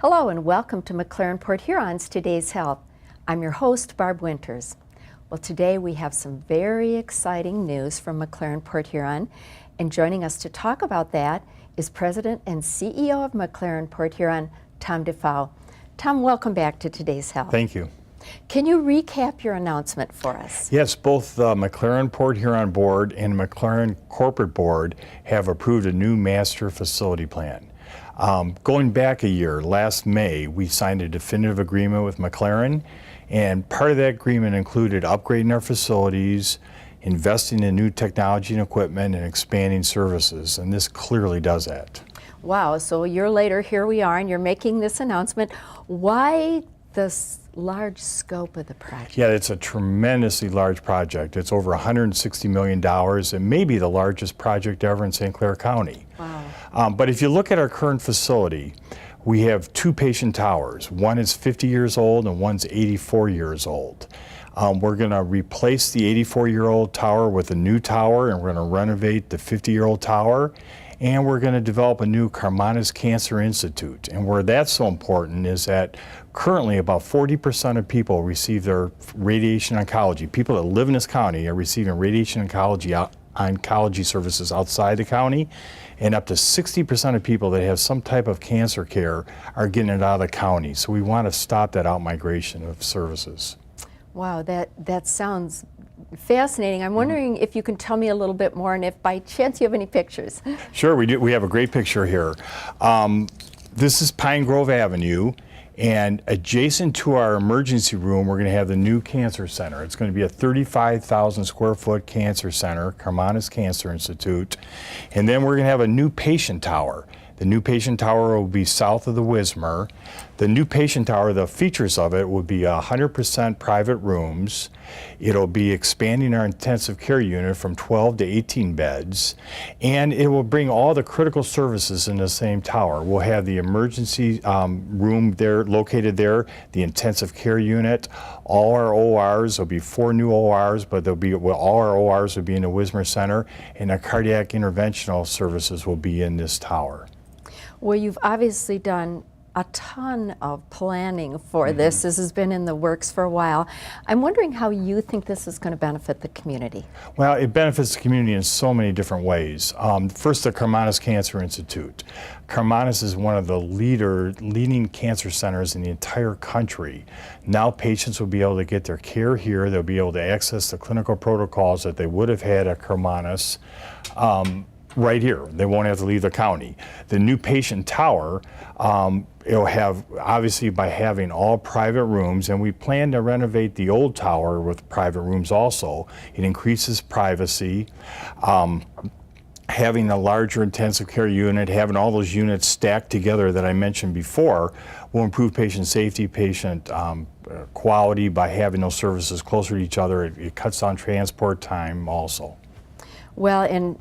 Hello and welcome to McLaren Port Huron's Today's Health. I'm your host, Barb Winters. Well, today we have some very exciting news from McLaren Port Huron, and joining us to talk about that is President and CEO of McLaren Port Huron, Tom DeFauw. Tom, welcome back to Today's Health. Thank you. Can you recap your announcement for us? Yes, both the McLaren Port Huron Board and McLaren Corporate Board have approved a new master facility plan. Going back a year, last May, we signed a definitive agreement with McLaren, and part of that agreement included upgrading our facilities, investing in new technology and equipment, and expanding services, and this clearly does that. Wow, so a year later, here we are, and you're making this announcement. Why this large scope of the project? Yeah, it's a tremendously large project. It's over $160 million and maybe the largest project ever in St. Clair County. Wow. But if you look at our current facility, we have two patient towers. One is 50 years old and one's 84 years old. We're going to replace the 84-year-old tower with a new tower, and we're going to renovate the 50-year-old tower. And we're going to develop a new Karmanos Cancer Institute. And where that's so important is that currently about 40% of people receive their radiation oncology. People that live in this county are receiving radiation oncology services outside the county. And up to 60% of people that have some type of cancer care are getting it out of the county. So we want to stop that out-migration of services. Wow, that sounds fascinating. I'm wondering if you can tell me a little bit more, and if by chance you have any pictures. Sure, we do. We have a great picture here. This is Pine Grove Avenue, and adjacent to our emergency room, we're going to have the new cancer center. It's going to be a 35,000 square foot cancer center, Karmanos Cancer Institute, and then we're going to have a new patient tower. The new patient tower will be south of the Wismer. The new patient tower, the features of it will be 100% private rooms. It'll be expanding our intensive care unit from 12 to 18 beds, and it will bring all the critical services in the same tower. We'll have the emergency room there, located there, the intensive care unit. All our ORs, there'll be 4 new ORs, but all our ORs will be in the Wismer Center, and the cardiac interventional services will be in this tower. Well, you've obviously done a ton of planning for this. This has been in the works for a while. I'm wondering how you think this is going to benefit the community. Well, it benefits the community in so many different ways. First, the Karmanos Cancer Institute. Karmanos is one of the leading cancer centers in the entire country. Now patients will be able to get their care here. They'll be able to access the clinical protocols that they would have had at Karmanos right here. They won't have to leave the county. The new patient tower, it'll have, obviously by having all private rooms, and we plan to renovate the old tower with private rooms also. It increases privacy. Having a larger intensive care unit, having all those units stacked together that I mentioned before, will improve patient safety, patient quality by having those services closer to each other. It cuts down transport time also. Well, and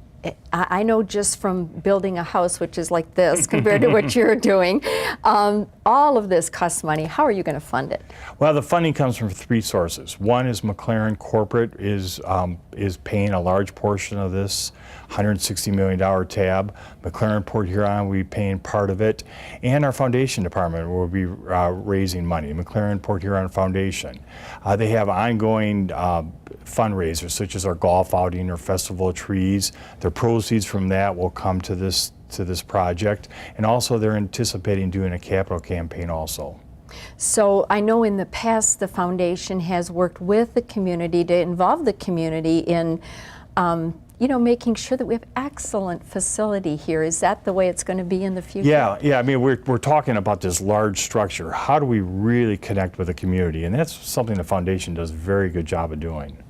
I know just from building a house, which is like this, compared to what you're doing, all of this costs money. How are you going to fund it? Well, the funding comes from 3 sources. One is McLaren Corporate is paying a large portion of this $160 million tab. McLaren Port Huron will be paying part of it, and our foundation department will be raising money, McLaren Port Huron Foundation. They have ongoing fundraisers such as our golf outing or Festival of Trees. The proceeds from that will come to this project, and also they're anticipating doing a capital campaign also. So I know in the past the foundation has worked with the community to involve the community in making sure that we have excellent facility here. Is that the way it's going to be in the future? Yeah. I mean, we're talking about this large structure. How do we really connect with the community? And that's something the foundation does a very good job of doing.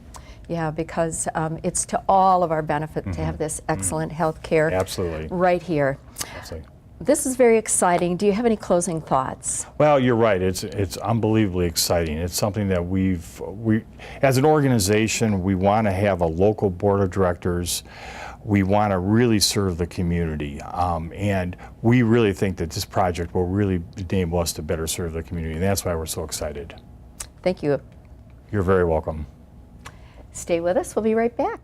Yeah, because it's to all of our benefit to have this excellent health care. Absolutely. Right here. Absolutely. This is very exciting. Do you have any closing thoughts? Well, you're right. It's unbelievably exciting. It's something that we as an organization, we want to have a local board of directors. We want to really serve the community, and we really think that this project will really enable us to better serve the community, and that's why we're so excited. Thank you. You're very welcome. Stay with us. We'll be right back.